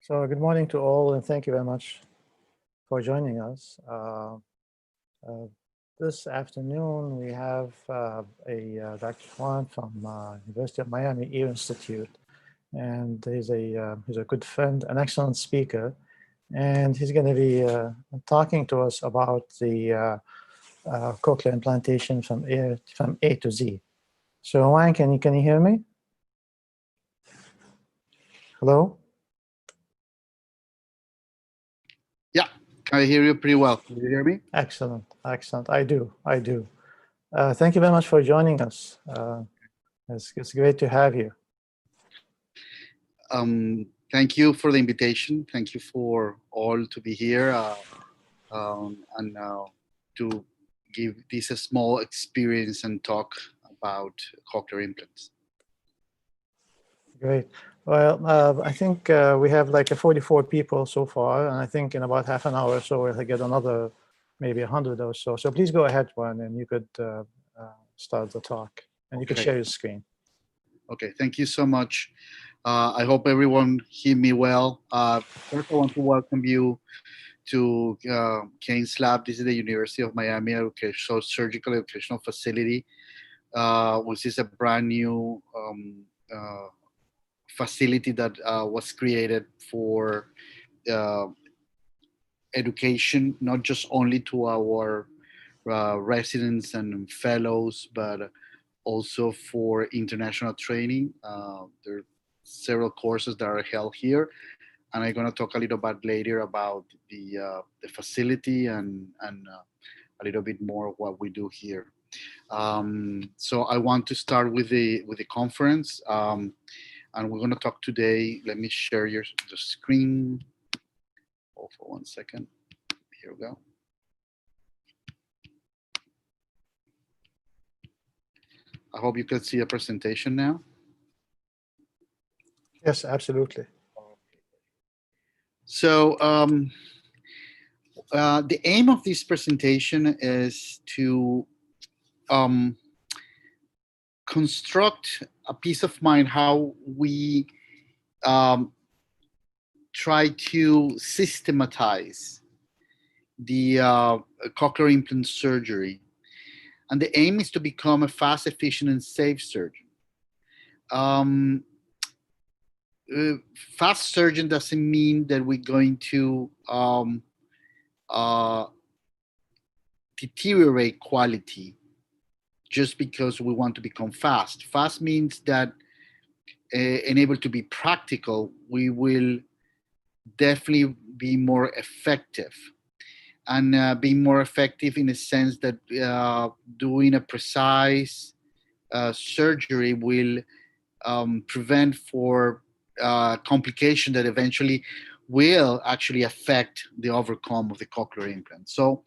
So good morning to all, and thank you very much for joining us. Uh, this afternoon, we have Dr. Juan from University of Miami Ear Institute, and he's a good friend, an excellent speaker, and he's going to be talking to us about the cochlear implantation from A to Z. So Juan, can you hear me? Hello? Yeah, I hear you pretty well. Can you hear me? Excellent, excellent. I do. Thank you very much for joining us. It's great to have you. Thank you for the invitation. Thank you for all to be here and to give this a small experience and talk about cochlear implants. Great. Well, I think we have like 44 people so far, and I think in about half an hour or so we'll get another maybe 100 or so. So please go ahead, Juan, and you could start the talk, and you could share your screen. Okay, thank you so much. I hope everyone hear me well. First, I want to welcome you to Keynes Lab. This is the University of Miami Surgical Educational Facility, which is a brand new facility that was created for education, not just only to our residents and fellows, but also for international training. There are several courses that are held here, and I'm going to talk a little bit later about the facility and a little bit more what we do here. So I want to start with the conference, and we're going to talk today. Let me share the screen. Hold for 1 second. Here we go. I hope you can see a presentation now. Yes, absolutely. So the aim of this presentation is to construct a piece of mind how we try to systematize the cochlear implant surgery. And the aim is to become a fast, efficient, and safe surgeon. Fast surgeon doesn't mean that we're going to deteriorate quality just because we want to become fast. Fast means that enabled to be practical, we will definitely be more effective. And being more effective in the sense that doing a precise surgery will prevent for complication that eventually will actually affect the outcome of the cochlear implant. So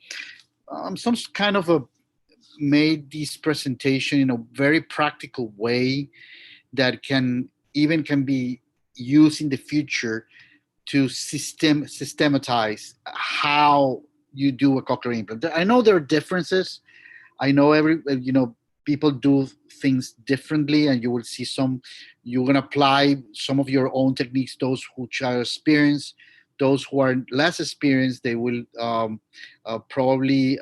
some kind of made this presentation in a very practical way that can be used in the future to systematize how you do a cochlear implant. I know there are differences. I know people do things differently, and you will see you're going to apply some of your own techniques. Those who are experienced, those who are less experienced, they will probably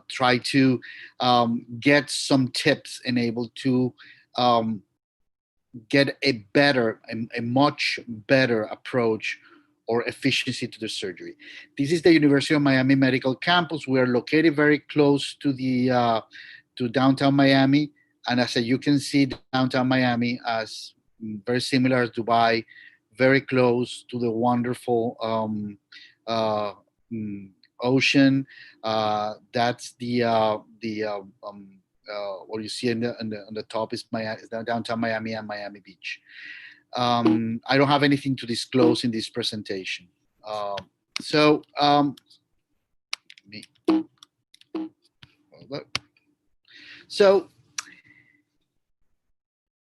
try to get some tips and able to get a much better approach or efficiency to the surgery. This is the University of Miami Medical Campus. We are located very close to the to downtown Miami, and as you can see, downtown Miami as very similar as Dubai, very close to the wonderful ocean. That's what you see on the top is downtown Miami and Miami Beach. I don't have anything to disclose in this presentation. So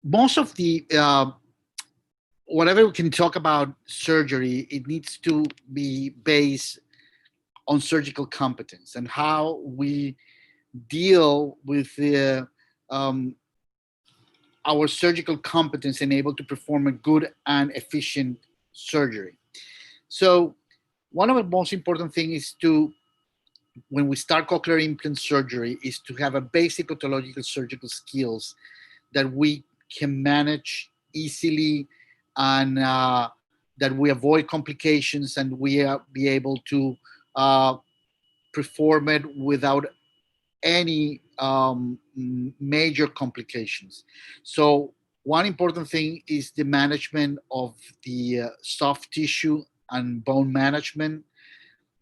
most of the whatever we can talk about surgery, it needs to be based on surgical competence and how we deal with the our surgical competence and able to perform a good and efficient surgery. So one of the most important things is to, when we start cochlear implant surgery, is to have a basic otological surgical skills that we can manage easily, and that we avoid complications, and we be able to perform it without any major complications. So one important thing is the management of the soft tissue and bone management.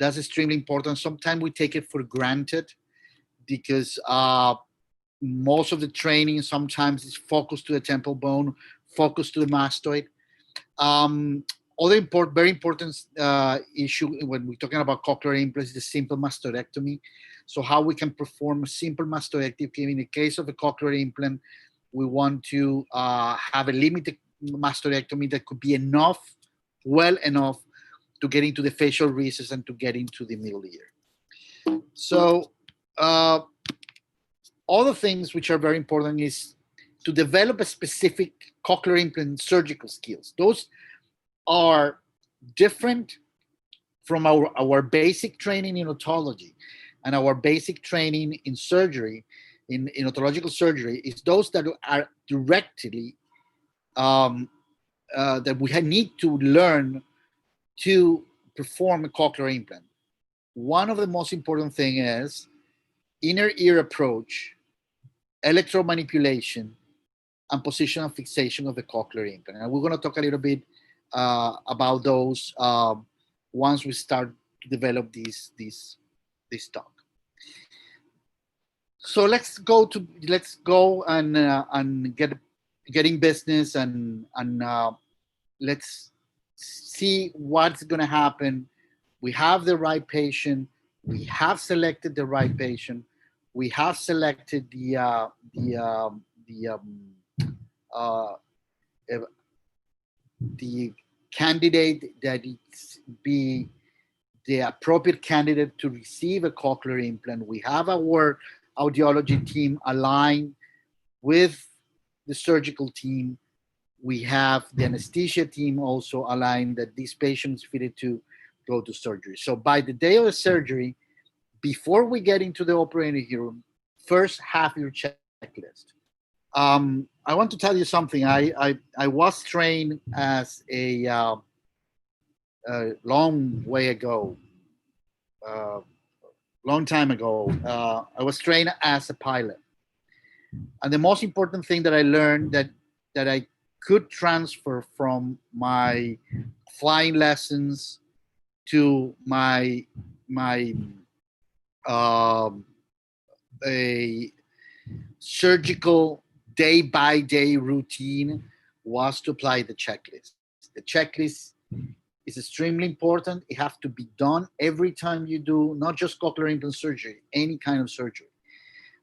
That's extremely important. Sometimes we take it for granted because most of the training sometimes is focused to the temple bone, focused to the mastoid. Other very important issue when we're talking about cochlear implants is the simple mastectomy. So how we can perform a simple mastectomy. In the case of a cochlear implant, we want to have a limited mastectomy that could be enough, well enough, to get into the facial recess and to get into the middle ear. So other things which are very important is to develop a specific cochlear implant surgical skills. Those are different from our basic training in otology and our basic training in surgery, in otological surgery, is those that are directly that we need to learn to perform a cochlear implant. One of the most important thing is inner ear approach, electromanipulation, and positional fixation of the cochlear implant. And we're going to talk a little bit about those once we start to develop this talk. So let's go and get in business, and let's see what's going to happen. We have the right patient. We have selected the right patient. We have selected the candidate that it's be the appropriate candidate to receive a cochlear implant. We have our audiology team aligned with the surgical team. We have the anesthesia team also aligned that this patient is fitted to go to surgery. So by the day of the surgery, before we get into the operating room, first have your checklist. I want to tell you something. I was trained as a long way ago, long time ago. I was trained as a pilot, and the most important thing that I learned that I could transfer from my flying lessons to my a surgical day-by-day routine was to apply the checklist. The checklist is extremely important. It has to be done every time you do, not just cochlear implant surgery, any kind of surgery.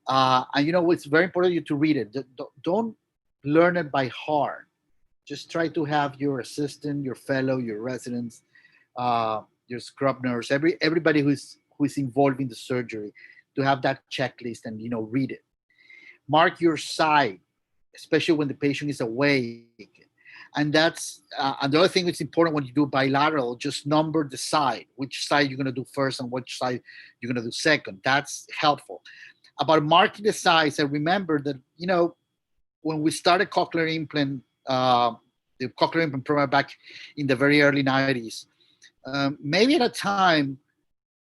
And it's very important you to read it. Don't learn it by heart. Just try to have your assistant, your fellow, your residents, your scrub nurse, everybody who's involved in the surgery, to have that checklist and read it. Mark your side, especially when the patient is awake. And that's and the other thing that's important when you do bilateral, just number the side, which side you're going to do first and which side you're going to do second. That's helpful. About marking the sides, I remember that when we started cochlear implant, the cochlear implant program back in the very early 90s, maybe at a time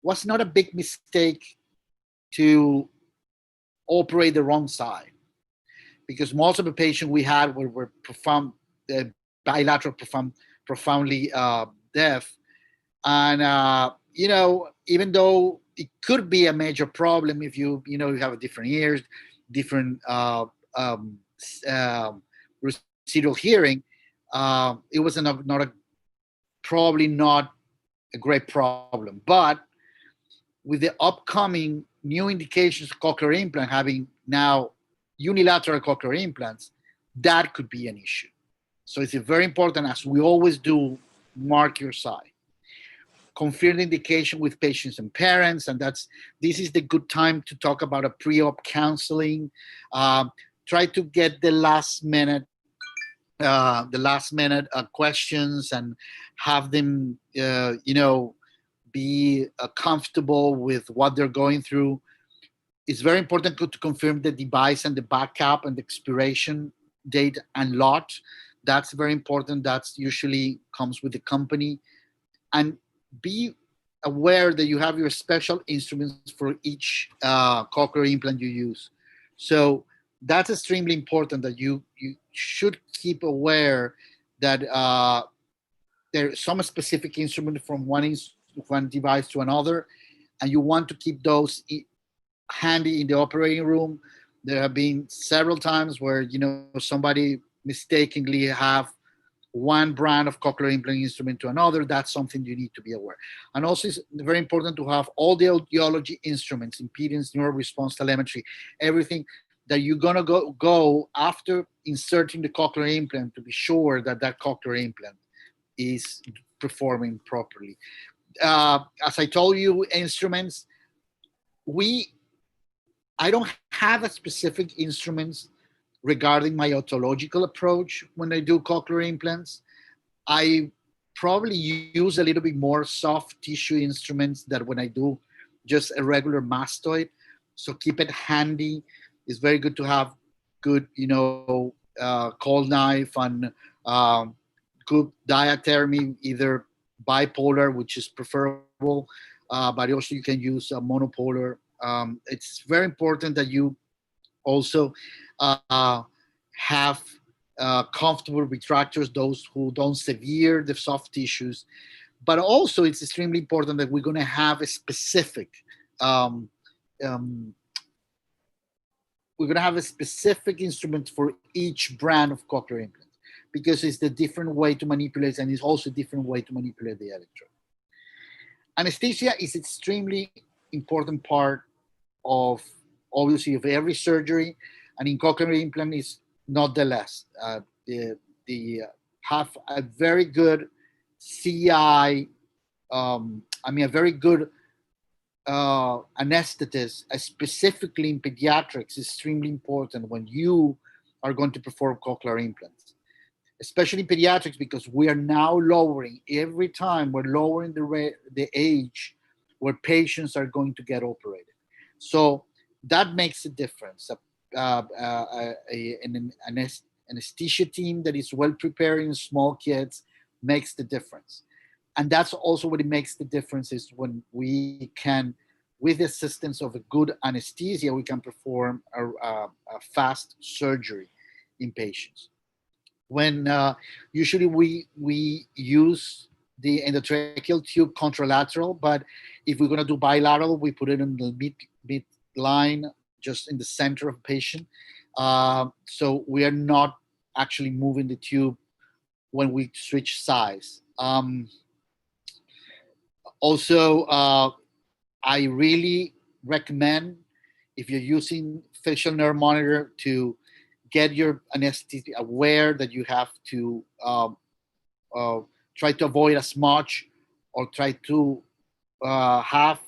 was not a big mistake to operate the wrong side, because most of the patients we had were bilateral, profoundly deaf, and even though it could be a major problem if you have a different ears, different residual hearing, it was probably not a great problem. But with the upcoming new indications of cochlear implant, having now unilateral cochlear implants, that could be an issue. So it's very important, as we always do, mark your side. Confirm the indication with patients and parents, and this is the good time to talk about a pre-op counseling. try to get the last minute questions and have them be comfortable with what they're going through. It's very important to confirm the device and the backup and the expiration date and lot. That's very important. That's usually comes with the company. And be aware that you have your special instruments for each cochlear implant you use. So that's extremely important, that you should keep aware that there's some specific instrument from one device to another, and you want to keep those handy in the operating room. There have been several times where somebody mistakenly have one brand of cochlear implant instrument to another. That's something you need to be aware. And also, it's very important to have all the audiology instruments, impedance, neural response, telemetry, everything that you're gonna go after inserting the cochlear implant, to be sure that that cochlear implant is performing properly. As I told you, instruments, I don't have a specific instruments regarding my otological approach when I do cochlear implants. I probably use a little bit more soft tissue instruments than when I do just a regular mastoid. So keep it handy. It's very good to have good, cold knife and good diathermy, either bipolar, which is preferable, but also you can use a monopolar. It's very important that you also have comfortable retractors, those who don't sever the soft tissues. But also, it's extremely important that we're going to have a specific um, um, we're going to have a specific instrument for each brand of cochlear implant, because it's the different way to manipulate, and it's also a different way to manipulate the electrode. Anesthesia is extremely important part of, obviously, of every surgery, and in cochlear implant is not the less. The have a very good CI, a very good anesthetist, specifically in pediatrics, is extremely important when you are going to perform cochlear implants, especially in pediatrics, because we are now lowering, every time we're lowering the age where patients are going to get operated. So that makes a difference. An anesthesia team that is well prepared in small kids makes the difference. And that's also what it makes the difference, is when we can, with the assistance of a good anesthesia, we can perform a fast surgery in patients. When usually we use the endotracheal tube contralateral, but if we're going to do bilateral, we put it in the mid line, just in the center of the patient. So we are not actually moving the tube when we switch size. Also, I really recommend, if you're using facial nerve monitor, to get your anesthesia aware that you have to try to avoid as much, or try to have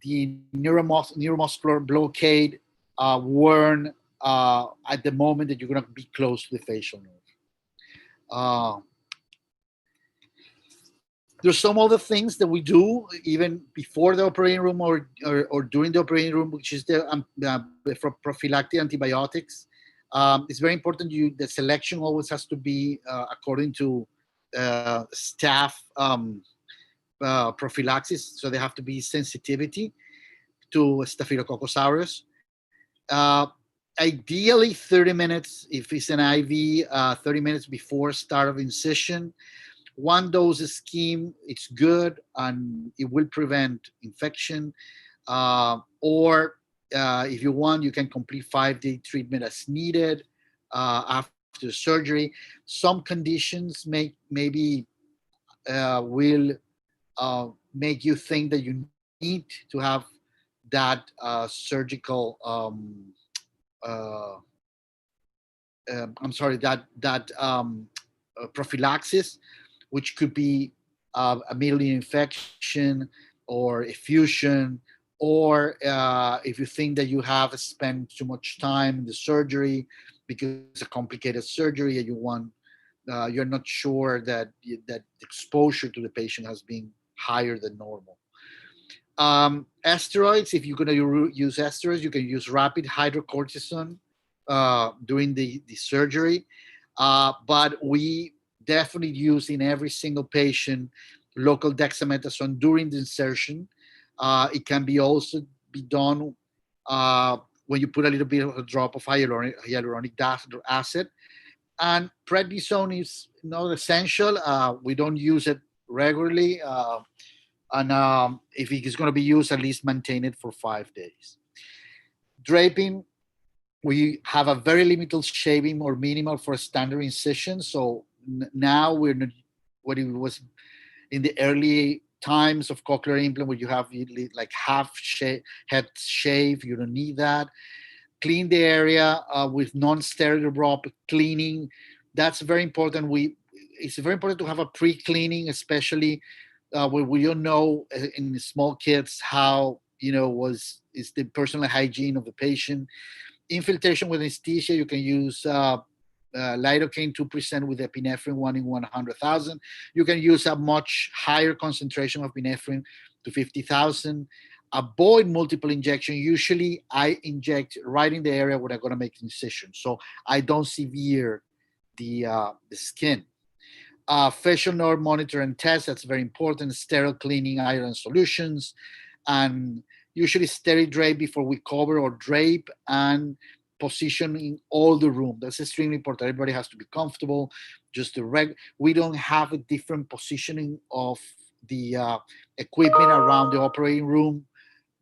the neuromuscular blockade worn at the moment that you're going to be close to the facial nerve. There's some other things that we do even before the operating room, or during the operating room, which is the prophylactic antibiotics. It's very important. The selection always has to be according to staff prophylaxis, so they have to be sensitivity to Staphylococcus aureus. Ideally 30 minutes, if it's an IV, 30 minutes before start of incision. One dose scheme, it's good, and it will prevent infection. Or if you want, you can complete 5-day treatment as needed after surgery. Some conditions maybe will make you think that you need to have that surgical prophylaxis, which could be a middle ear infection, or effusion, or if you think that you have spent too much time in the surgery because it's a complicated surgery and you're not sure that that exposure to the patient has been higher than normal. Steroids, if you're going to use steroids, you can use rapid hydrocortisone during the surgery. But we definitely use in every single patient local dexamethasone during the insertion. It can be also be done when you put a little bit of a drop of hyaluronic acid. And prednisone is not essential. We don't use it regularly. And if it is going to be used, at least maintain it for 5 days. Draping, we have a very limited shaving or minimal for a standard incision. So now we're not what it was in the early times of cochlear implant, where you have like head shave. You don't need that. Clean the area with non-sterile rub cleaning. That's very important. It's very important to have a pre-cleaning, especially where we don't know in small kids how is the personal hygiene of the patient. Infiltration with anesthesia, you can use lidocaine 2% with epinephrine 1 in 100,000. You can use a much higher concentration of epinephrine to 50,000. Avoid multiple injection. Usually I inject right in the area where I'm going to make the incision, so I don't sever the skin. Facial nerve monitor and test, that's very important. Sterile cleaning, iron solutions, and usually sterile drape before we cover or drape, and position in all the room. That's extremely important. Everybody has to be comfortable. We don't have a different positioning of the equipment around the operating room,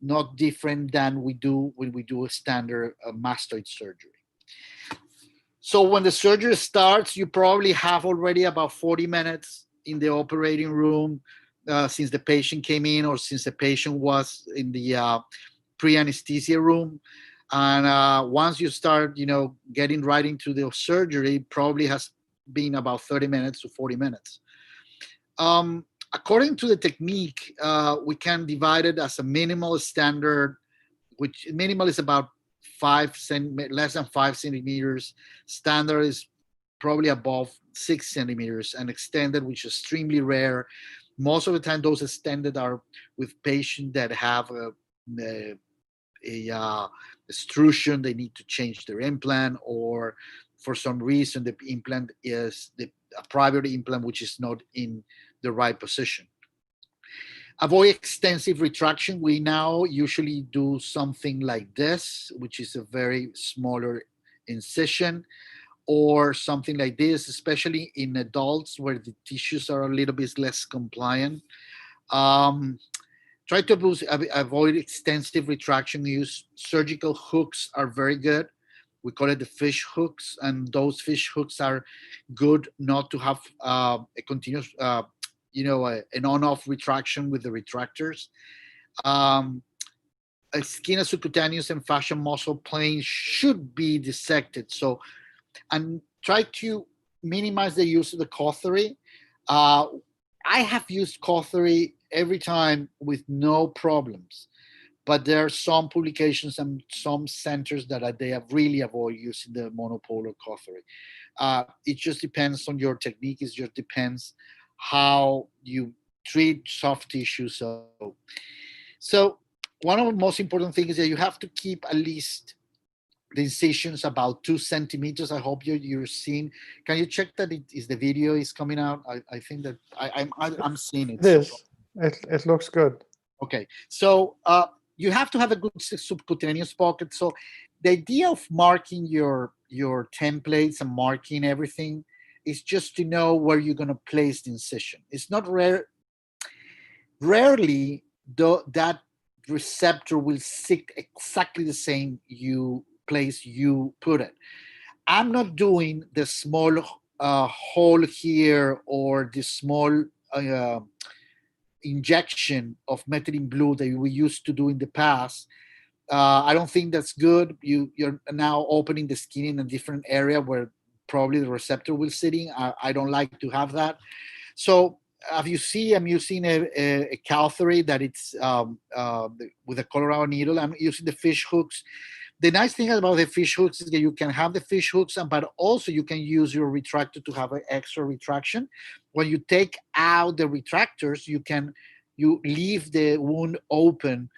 not different than we do when we do a standard mastoid surgery. So when the surgery starts, you probably have already about 40 minutes in the operating room since the patient came in or since the patient was in the pre-anesthesia room. And once you start, getting right into the surgery, probably has been about 30 minutes to 40 minutes. According to the technique, we can divide it as a minimal standard, which minimal is about less than 5 centimeters. Standard is probably above 6 centimeters, and extended, which is extremely rare. Most of the time, those extended are with patients that have a extrusion. They need to change their implant, or for some reason the implant is a private implant which is not in the right position. Avoid extensive retraction. We now usually do something like this, which is a very smaller incision, or something like this, especially in adults where the tissues are a little bit less compliant. Try to avoid extensive retraction. Use surgical hooks are very good. We call it the fish hooks, and those fish hooks are good not to have a continuous, an on-off retraction with the retractors. A skin, subcutaneous, and fascial muscle plane should be dissected. So, and try to minimize the use of the cautery. I have used cautery every time with no problems, but there are some publications and some centers that they have really avoid using the monopolar cautery. It just depends on your technique. It just depends how you treat soft tissue. So one of the most important things is that you have to keep at least the incisions about 2 centimeters. I hope you're seeing. Can you check that the video is coming out? I think that I'm seeing it. It is. It looks good. Okay, so you have to have a good subcutaneous pocket. So the idea of marking your templates and marking everything is just to know where you're going to place the incision. It's not rarely that receptor will sit exactly the same place you put it. I'm not doing the small hole here or the small injection of methylene blue that we used to do in the past. I don't think that's good. You're now opening the skin in a different area where probably the receptor will sitting. I don't like to have that. So as you see, I'm using a cautery that it's with a Colorado needle. I'm using the fish hooks. The nice thing about the fish hooks is that you can have the fish hooks, but also you can use your retractor to have an extra retraction. When you take out the retractors, you leave the wound open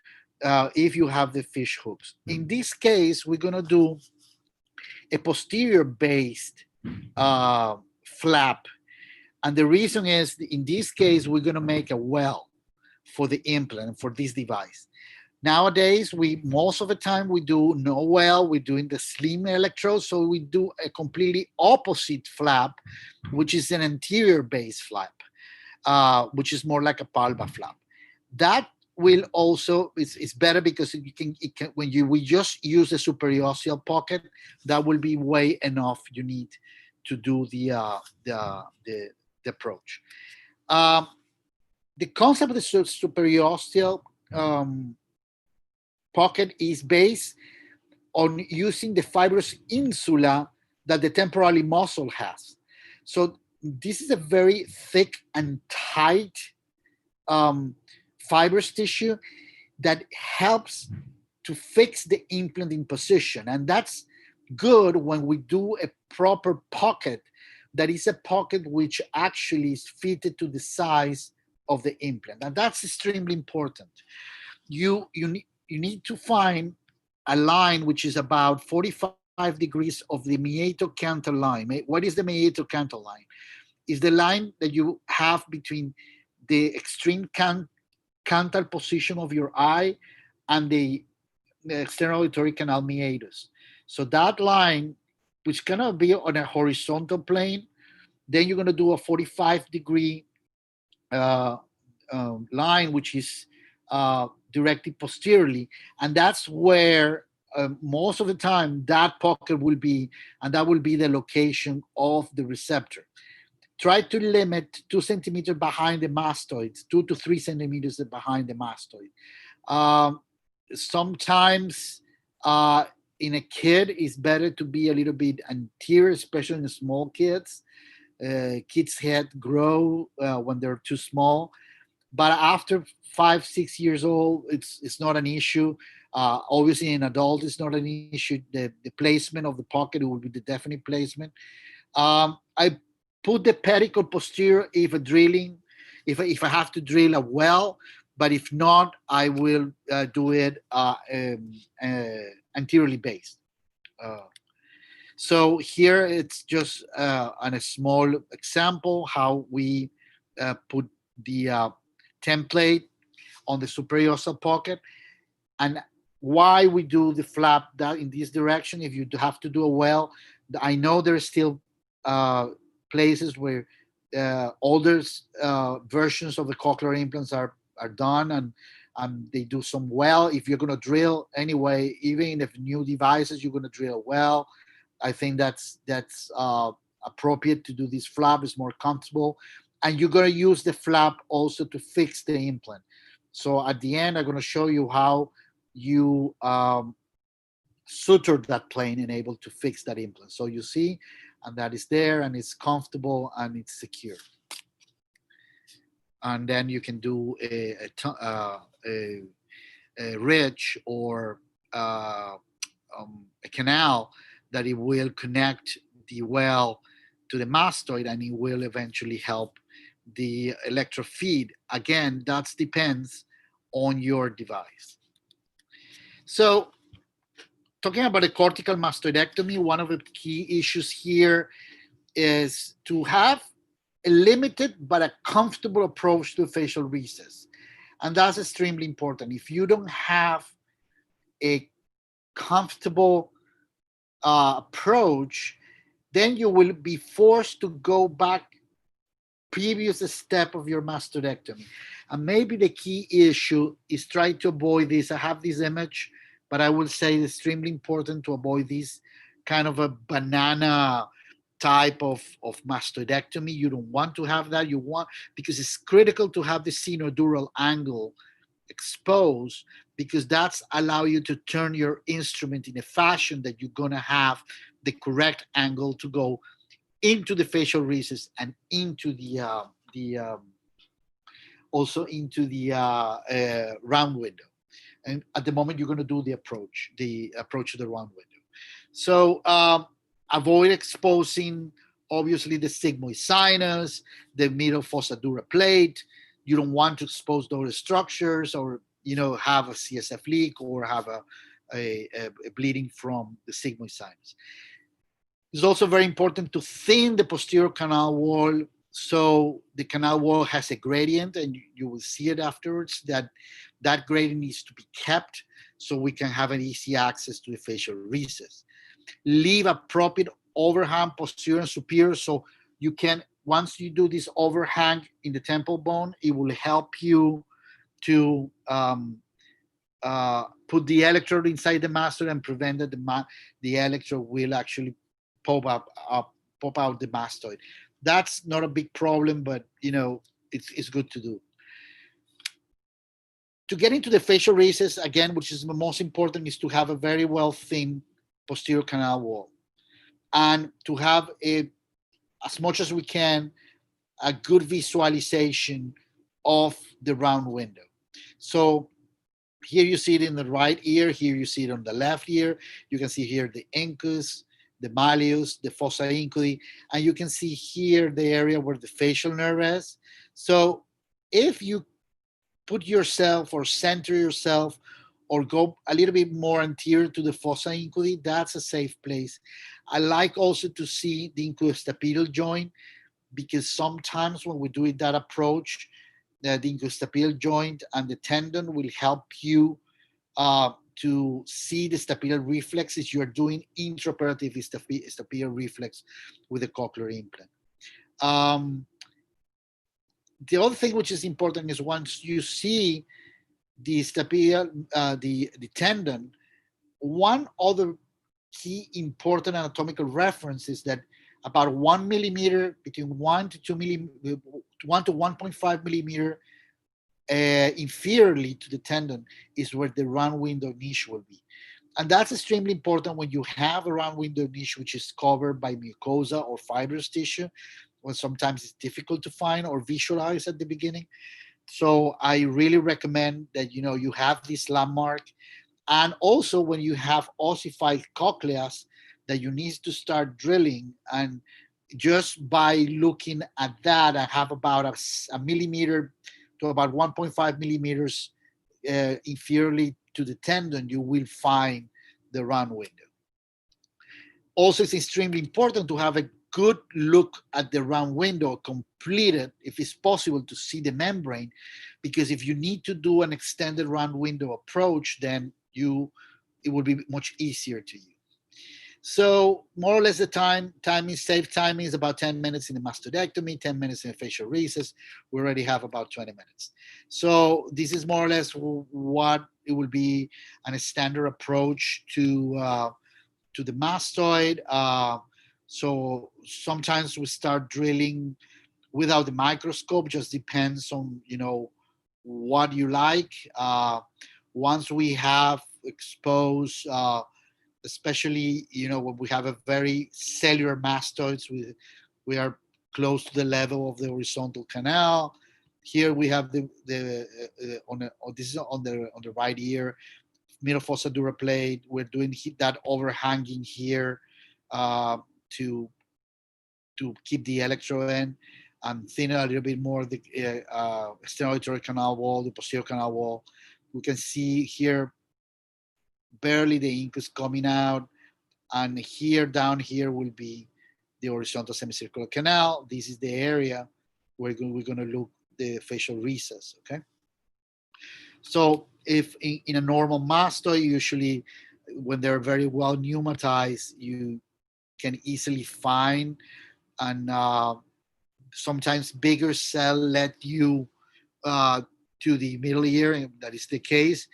if you have the fish hooks. In this case, we're gonna do a posterior based flap, and the reason is in this case we're gonna make a well for the implant for this device. Nowadays, most of the time we do no well. We're doing the slim electrode, so we do a completely opposite flap, which is an anterior base flap, which is more like a palba flap. That will also it's better because it can when we just use the superiosteal pocket, that will be way enough you need to do the approach. The concept of the superiosteal pocket is based on using the fibrous insula that the temporary muscle has. So this is a very thick and tight fibrous tissue that helps to fix the implant in position. And that's good when we do a proper pocket that is a pocket which actually is fitted to the size of the implant. And that's extremely important. You need to find a line which is about 45 degrees of the meato-canthal line. What is the meato-canthal line? Is the line that you have between the extreme canthal position of your eye and the external auditory canal meatus. So that line, which cannot be on a horizontal plane, then you're going to do a 45-degree line, which is directed posteriorly, and that's where most of the time that pocket will be, and that will be the location of the receptor. Try to limit 2 centimeters behind the mastoids, 2 to 3 centimeters behind the mastoid. Sometimes in a kid, it's better to be a little bit anterior, especially in the small kids. Kids' head grow when they're too small. But after 5, 6 years old, it's not an issue. Obviously, in adult, it's not an issue. The placement of the pocket will be the definite placement. I put the pedicle posterior if I have to drill a well, but if not, I will do it anteriorly based. So here it's just a small example how we put the template on the superiosteal pocket, and why we do the flap that in this direction. If you have to do a well, I know there's still places where older versions of the cochlear implants are done, and they do some well. If you're going to drill anyway, even if new devices, you're going to drill well. I think that's appropriate to do this flap. Is more comfortable. And you're going to use the flap also to fix the implant. So at the end, I'm going to show you how you suture that plane and able to fix that implant. So you see, and that is there, and it's comfortable and it's secure. And then you can do a ridge or a canal that it will connect the well to the mastoid, and it will eventually help the electrofeed. Again, that depends on your device. So talking about a cortical mastoidectomy, one of the key issues here is to have a limited but a comfortable approach to facial recess. And that's extremely important. If you don't have a comfortable approach, then you will be forced to go back previous step of your mastoidectomy. And maybe the key issue is try to avoid this. I have this image, but I will say it's extremely important to avoid this kind of a banana type of mastoidectomy. You don't want to have that. Because it's critical to have the sinodural angle exposed, because that's allow you to turn your instrument in a fashion that you're going to have the correct angle to go into the facial recess and into the also into the round window. And at the moment, you're going to do the approach to the round window. So avoid exposing, obviously, the sigmoid sinus, the middle fossa dura plate. You don't want to expose those structures, or have a CSF leak, or have a bleeding from the sigmoid sinus. It's also very important to thin the posterior canal wall, so the canal wall has a gradient, and you will see it afterwards, that gradient needs to be kept so we can have an easy access to the facial recess. Leave appropriate overhang, posterior and superior, so you can, once you do this overhang in the temple bone, it will help you to put the electrode inside the mastoid and prevent that the electrode will actually pop out the mastoid. That's not a big problem, but it's good to do. To get into the facial recess, again, which is the most important, is to have a very well thin posterior canal wall, and to have as much as we can, a good visualization of the round window. So here you see it in the right ear, here you see it on the left ear. You can see here the incus, the malleus, the fossa incudi, and you can see here the area where the facial nerve is. So if you put yourself or center yourself or go a little bit more anterior to the fossa incudi, that's a safe place. I like also to see the incustapedial joint, because sometimes when we do that approach, the incustapedial joint and the tendon will help you to see the stapedial reflexes. You're doing intraoperative stapedial reflex with a cochlear implant. The other thing which is important is, once you see the stapedial, the tendon, one other key important anatomical reference is that about 1 millimeter, between 1 to 2 millimeter, 1 to 1.5 millimeter inferiorly to the tendon is where the round window niche will be. And that's extremely important when you have a round window niche which is covered by mucosa or fibrous tissue, when sometimes it's difficult to find or visualize at the beginning. So I really recommend that you have this landmark. And also when you have ossified cochleas, that you need to start drilling, and just by looking at that, I have about a millimeter to about 1.5 millimeters inferiorly to the tendon, you will find the round window. Also, it's extremely important to have a good look at the round window completed, if it's possible, to see the membrane, because if you need to do an extended round window approach, then it will be much easier to you. So more or less the safe timing is about 10 minutes in the mastoidectomy, 10 minutes in the facial recess. We already have about 20 minutes. So this is more or less what it will be, a standard approach to the mastoid. So sometimes we start drilling without the microscope, just depends on what you like. Once we have exposed, especially when we have a very cellular mastoids, we are close to the level of the horizontal canal. Here we have this is on the right ear, middle fossa dura plate. We're doing that overhanging here to keep the electrode in, and thin a little bit more the sternolateral canal wall, the posterior canal wall. We can see here barely the incus coming out, and here down here will be the horizontal semicircular canal. This is the area where we're going to look the facial recess. Okay, so if in a normal mastoid, usually when they're very well pneumatized, you can easily find, and sometimes bigger cell let you to the middle ear, and that is the case.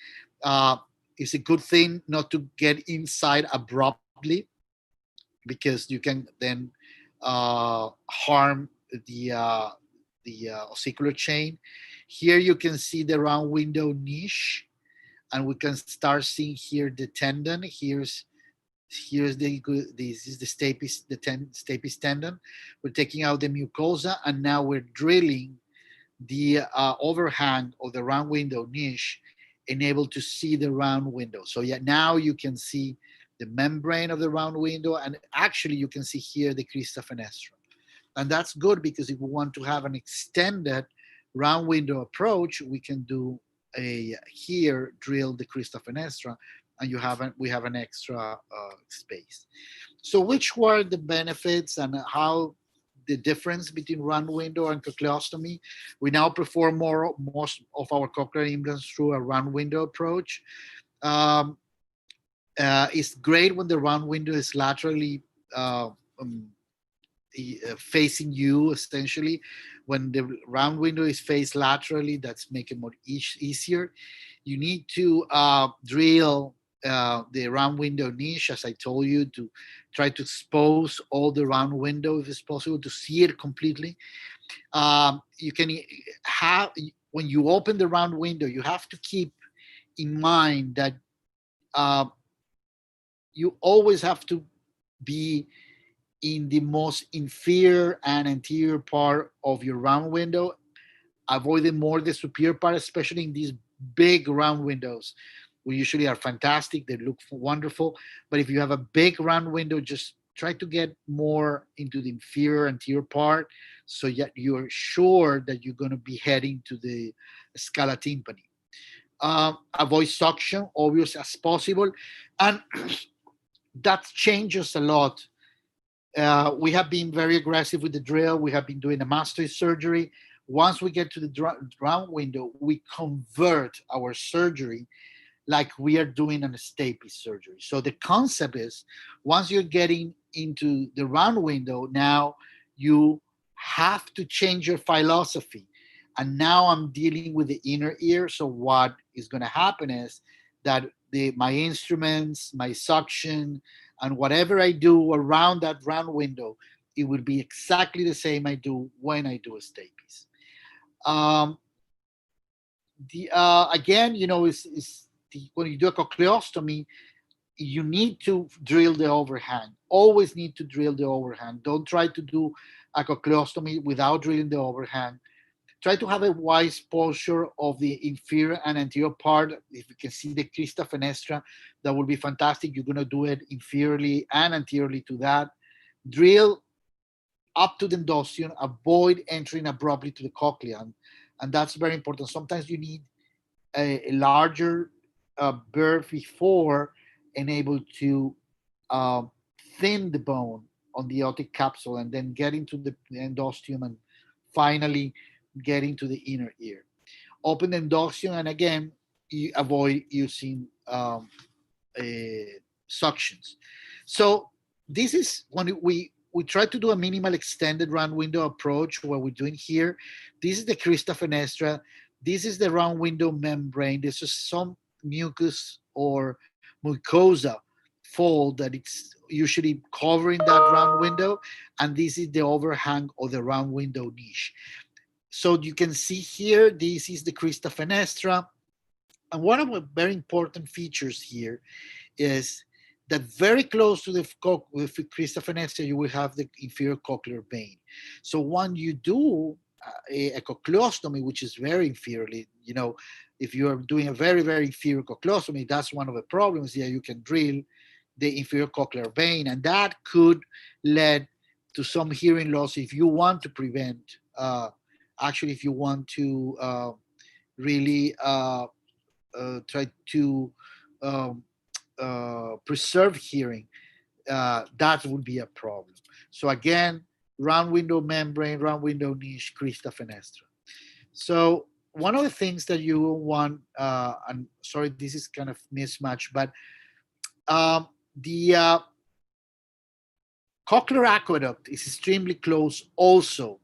It's a good thing not to get inside abruptly, because you can then harm the ossicular chain. Here you can see the round window niche, and we can start seeing here the tendon. This is the stapes tendon. We're taking out the mucosa, and now we're drilling the overhang of the round window niche and able to see the round window. So yeah, now you can see the membrane of the round window, and actually you can see here the crista fenestra. And that's good, because if we want to have an extended round window approach, we can do a here drill the crista fenestra, and we have an extra space. So which were the benefits and how the difference between round window and cochleostomy? We now perform most of our cochlear implants through a round window approach. Um, it's great when the round window is laterally um, facing you, essentially. When the round window is faced laterally, that's making it more easier. You need to drill the round window niche, as I told you, to try to expose all the round window if it's possible, to see it completely. You can have, when you open the round window, you have to keep in mind that uh, you always have to be in the most inferior and anterior part of your round window, avoiding more the superior part, especially in these big round windows. We usually are fantastic, they look wonderful, but if you have a big round window, just try to get more into the inferior anterior part, so that you're sure that you're going to be heading to the scala tympani. Avoid suction, obvious as possible, and that changes a lot. We have been very aggressive with the drill. We have been doing a mastoid surgery. Once we get to the round window, we convert our surgery like we are doing an stapes surgery. So the concept is, once you're getting into the round window, now you have to change your philosophy. And now I'm dealing with the inner ear. So what is going to happen is that my instruments, my suction, and whatever I do around that round window, it will be exactly the same I do when I do a stapes. Um, again, when you do a cochleostomy, you need to drill the overhang. Always need to drill the overhang. Don't try to do a cochleostomy without drilling the overhang. Try to have a wise posture of the inferior and anterior part. If you can see the crista fenestra, that will be fantastic. You're going to do it inferiorly and anteriorly to that. Drill up to the endosteum. Avoid entering abruptly to the cochlea. And that's very important. Sometimes you need a larger burr before and able to uh, thin the bone on the aortic capsule, and then get into the endosteum, and finally get into the inner ear. Open the endosteum, and again, you avoid using uh, suctions. So this is when we try to do a minimal extended round window approach. What we're doing here, this is the crista fenestra. This is the round window membrane. This is some mucus or mucosa fold that it's usually covering that round window. And this is the overhang of the round window niche. So you can see here, this is the crista fenestra. And one of the very important features here is that very close to the crista fenestra, you will have the inferior cochlear vein. So when you do a cochleostomy, which is very inferiorly, if you are doing a very, very inferior cochleostomy, that's one of the problems. Yeah, you can drill the inferior cochlear vein, and that could lead to some hearing loss if you want to prevent, actually, if you want to really try to um, preserve hearing, that would be a problem. So again, round window membrane, round window niche, crista fenestra. So one of the things that you want, and sorry, this is kind of mismatch, but the cochlear aqueduct is extremely close also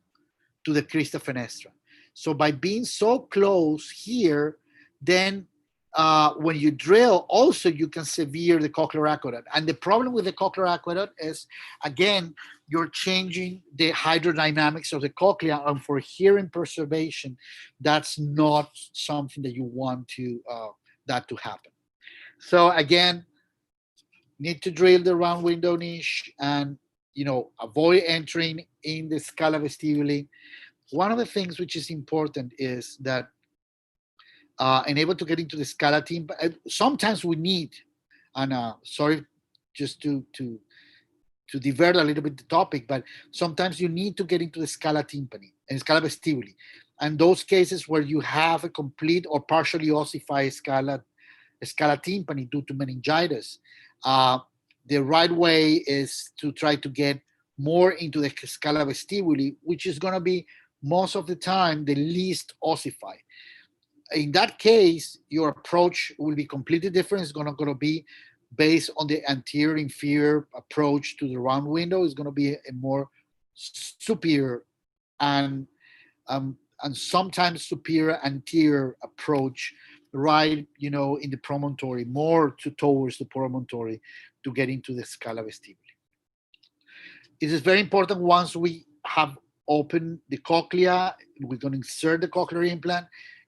to the crista fenestra. So by being so close here, then when you drill, also you can sever the cochlear aqueduct. And the problem with the cochlear aqueduct is, again, you're changing the hydrodynamics of the cochlea, and for hearing preservation, that's not something that you want to that to happen. So again, need to drill the round window niche, and avoid entering in the scala vestibuli. one of the things which is important is that enable to get into the Scala team. But sometimes we need, and sorry, just to divert a little bit the topic, but sometimes you need to get into the Scala timpani and Scala vestibuli. And those cases where you have a complete or partially ossified Scala timpani due to meningitis, the right way is to try to get more into the Scala vestibuli, which is going to be most of the time the least ossified. In that case, your approach will be completely different. It's going to be based on the anterior inferior approach to the round window. Is going to be a more superior and sometimes superior anterior approach, right? You know, in the promontory, more towards the promontory to get into the Scala vestibuli. It is very important once we have opened the cochlea, we're going to insert the cochlear implant,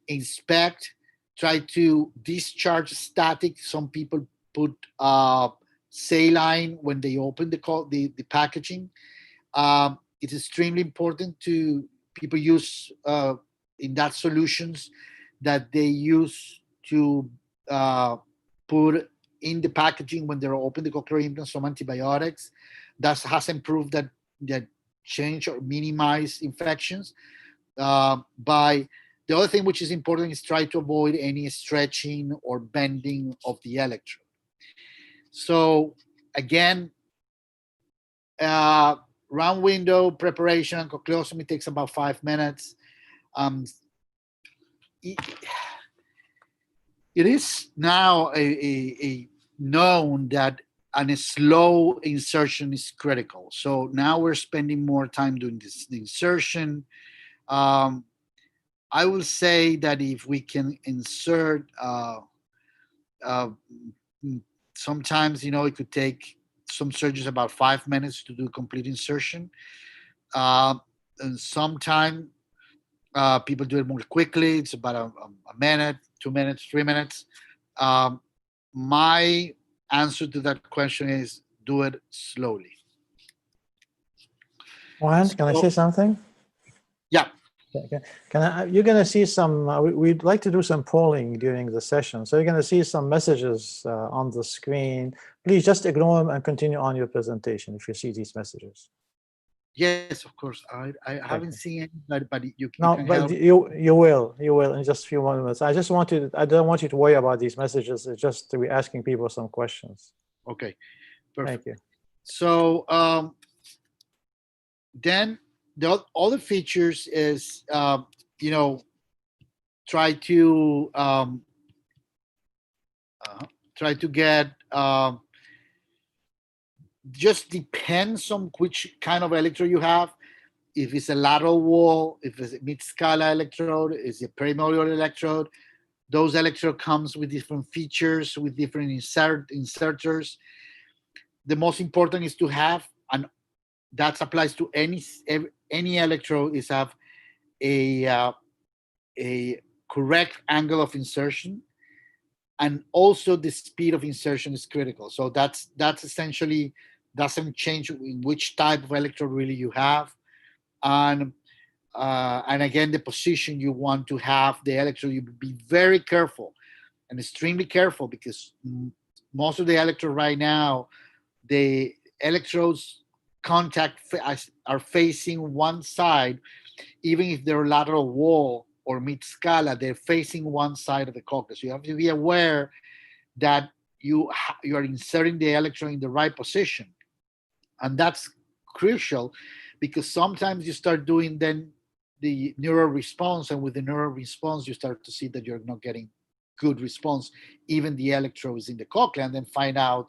inspect, try to discharge static. Some people put saline when they open the packaging. It's extremely important to people use in that solutions that they use to put in the packaging when they're open the cochlear implant, some antibiotics. That has improved that change or minimize infections. By the other thing which is important is try to avoid any stretching or bending of the electrode. So again, round window preparation and cochleostomy takes about 5 minutes. It is now a known that a slow insertion is critical. So now we're spending more time doing the insertion. I will say that if we can insert, sometimes, you know, it could take some surgeons about 5 minutes to do complete insertion. And sometimes people do it more quickly. It's about a minute, 2 minutes, 3 minutes. My answer to that question is do it slowly. Juan, can I say something? Yeah. Okay. You're going to see some, we'd like to do some polling during the session. So you're going to see some messages on the screen. Please just ignore them and continue on your presentation if you see these messages. Yes, of course. I haven't seen any, but you no, can but help. you will in just a few moments. I don't want you to worry about these messages. It's just to be asking people some questions. Okay, perfect. Thank you. So then the other features is you know, try to get just depends on which kind of electrode you have. If it's a lateral wall, if it's a mid-scala electrode, is a premolar electrode. Those electrode comes with different features, with different inserters. The most important is to have, and that applies to any electrode, is have a correct angle of insertion, and also the speed of insertion is critical. So that's essentially doesn't change in which type of electrode really you have, and again the position you want to have the electrode. You be very careful and extremely careful, because most of the electrode right now, the electrodes contact are facing one side. Even if they're lateral wall or mid-scala, they're facing one side of the cochlea. So you have to be aware that you are inserting the electrode in the right position. And that's crucial, because sometimes you start doing then the neural response, and with the neural response, you start to see that you're not getting good response. Even the electrode is in the cochlea, and then find out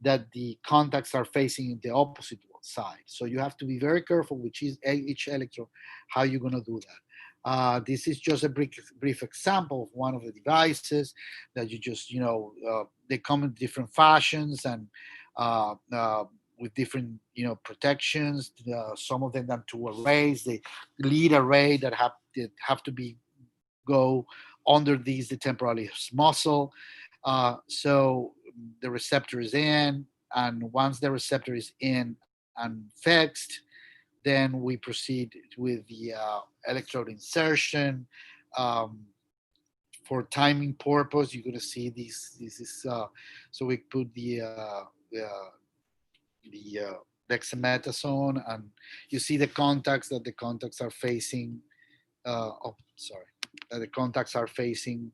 that the contacts are facing the opposite side. So you have to be very careful which is each electrode, how you're going to do that. This is just a brief example of one of the devices that you just, you know, they come in different fashions and with different, you know, protections. Some of them done two arrays. The lead array that have to be go under the temporalis muscle. So the receptor is in, and once the receptor is in and fixed, Then we proceed with the electrode insertion. Um, for timing purpose, you're gonna see this is so we put the dexamethasone, and you see the contacts that the contacts are facing. Oh, sorry, that the contacts are facing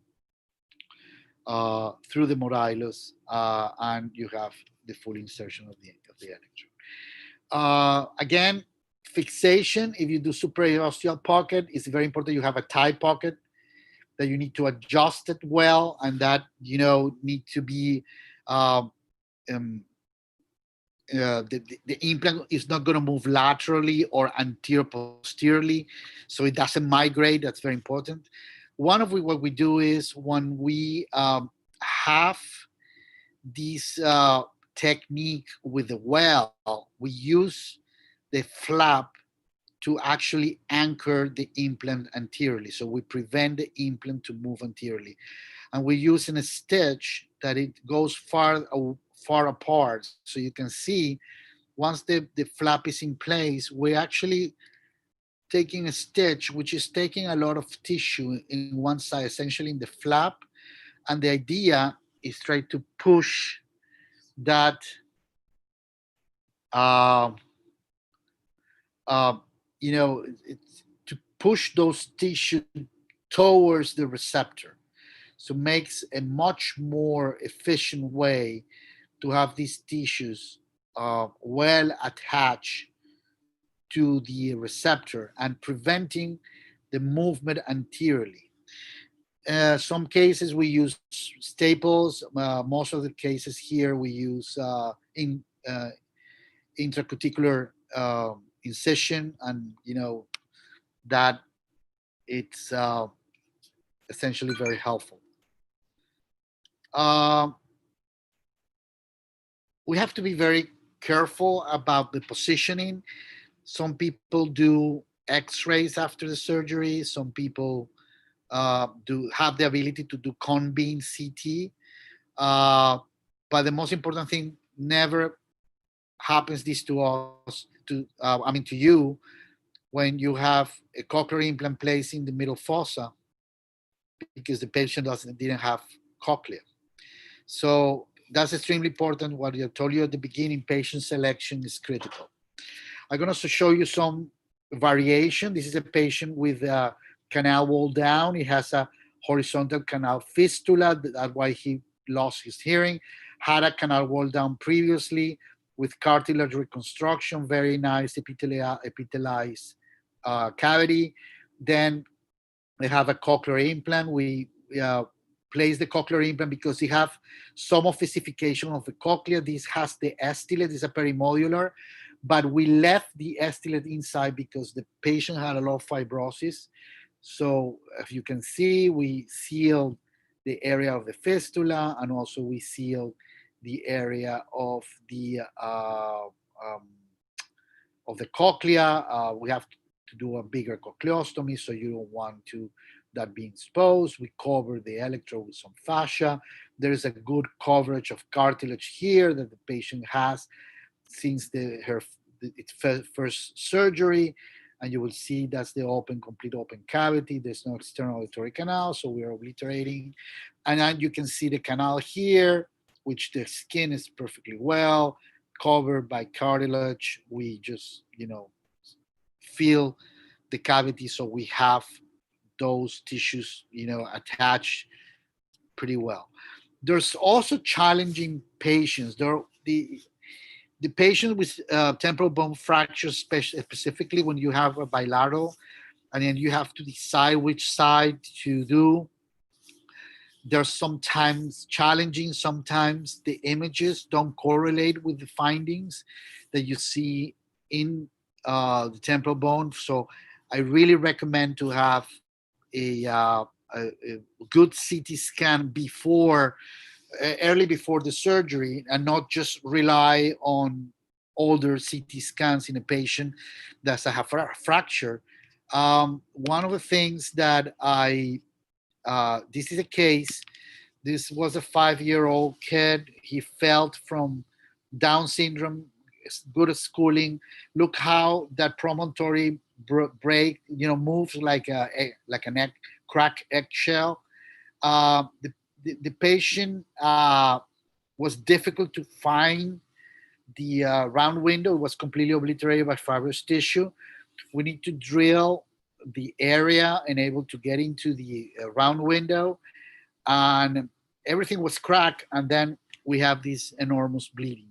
through the morylus, and you have the full insertion of the electrode. Again, fixation. If you do supraosteal pocket, it's very important you have a tight pocket, that you need to adjust it well, and that need to be um, um, the implant is not going to move laterally or anterior posteriorly, so it doesn't migrate. That's very important. One of what we do is when we have this technique with the well, we use the flap to actually anchor the implant anteriorly. So we prevent the implant to move anteriorly. And we're using a stitch that it goes far apart. So you can see once the flap is in place, we're actually taking a stitch, which is taking a lot of tissue in one side, essentially in the flap. And the idea is try to push that uh, uh, it's to push those tissue towards the receptor. So makes a much more efficient way to have these tissues well attached to the receptor and preventing the movement anteriorly. Some cases we use staples. Most of the cases here we use intracuticular incision, and that it's essentially very helpful. Um, we have to be very careful about the positioning. Some people do X-rays after the surgery. Some people do have the ability to do cone beam CT. But the most important thing, never happens this to us, to you, when you have a cochlear implant placed in the middle fossa, because the patient didn't have cochlea. So that's extremely important. What I told you at the beginning, patient selection is critical. I'm going to show you some variation. This is a patient with a canal wall down. He has a horizontal canal fistula. That's why he lost his hearing. Had a canal wall down previously with cartilage reconstruction, very nice epithelialized cavity. Then we have a cochlear implant. We place the cochlear implant because we have some ossification of the cochlea. This has the estelet, this is a perimodular, but we left the estelet inside because the patient had a lot of fibrosis. So if you can see, we sealed the area of the fistula, and also we sealed the area of the cochlea. We have to do a bigger cochleostomy, so you don't want that being exposed. We cover the electrode with some fascia. There is a good coverage of cartilage here that the patient has since its first surgery, and you will see that's the complete open cavity. There's no external auditory canal, so we are obliterating. And then you can see the canal here, which the skin is perfectly well covered by cartilage. We just, fill the cavity, so we have those tissues, attached pretty well. There's also challenging patients. The patient with temporal bone fractures, specifically when you have a bilateral, and then you have to decide which side to do. There's sometimes challenging. Sometimes the images don't correlate with the findings that you see in the temporal bone. So I really recommend to have a good CT scan early before the surgery, and not just rely on older CT scans in a patient that's a fracture. One of the things that this is a case, this was a 5-year-old kid. He fell from Down syndrome good schooling. Look how that promontory break, moves like an crack eggshell. The patient was difficult to find the round window. It was completely obliterated by fibrous tissue. We need to drill the area and able to get into the round window, and everything was cracked. And then we have this enormous bleeding,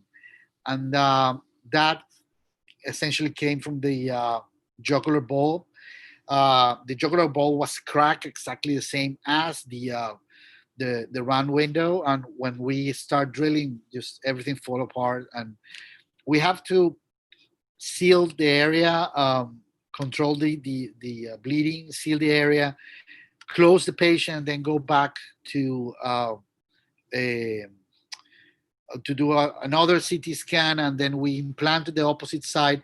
and that essentially came from the jugular bulb. The jugular bulb was cracked exactly the same as the round window, and when we start drilling, just everything fall apart, and we have to seal the area, control the bleeding, seal the area, close the patient, and then go back to do another CT scan, and then we implanted the opposite side,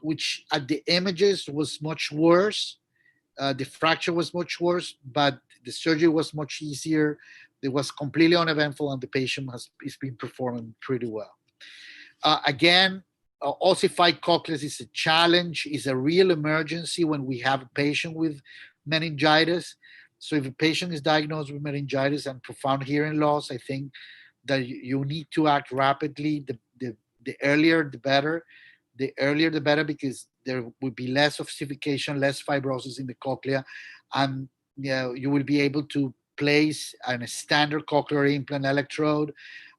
which at the images was much worse. The fracture was much worse, but the surgery was much easier. It was completely uneventful, and the patient is been performing pretty well. Again, ossified cochleas is a challenge, is a real emergency when we have a patient with meningitis. So if a patient is diagnosed with meningitis and profound hearing loss, I think that you need to act rapidly. The earlier, the better. The earlier, the better, because there will be less ossification, less fibrosis in the cochlea, and you will be able to place a standard cochlear implant electrode.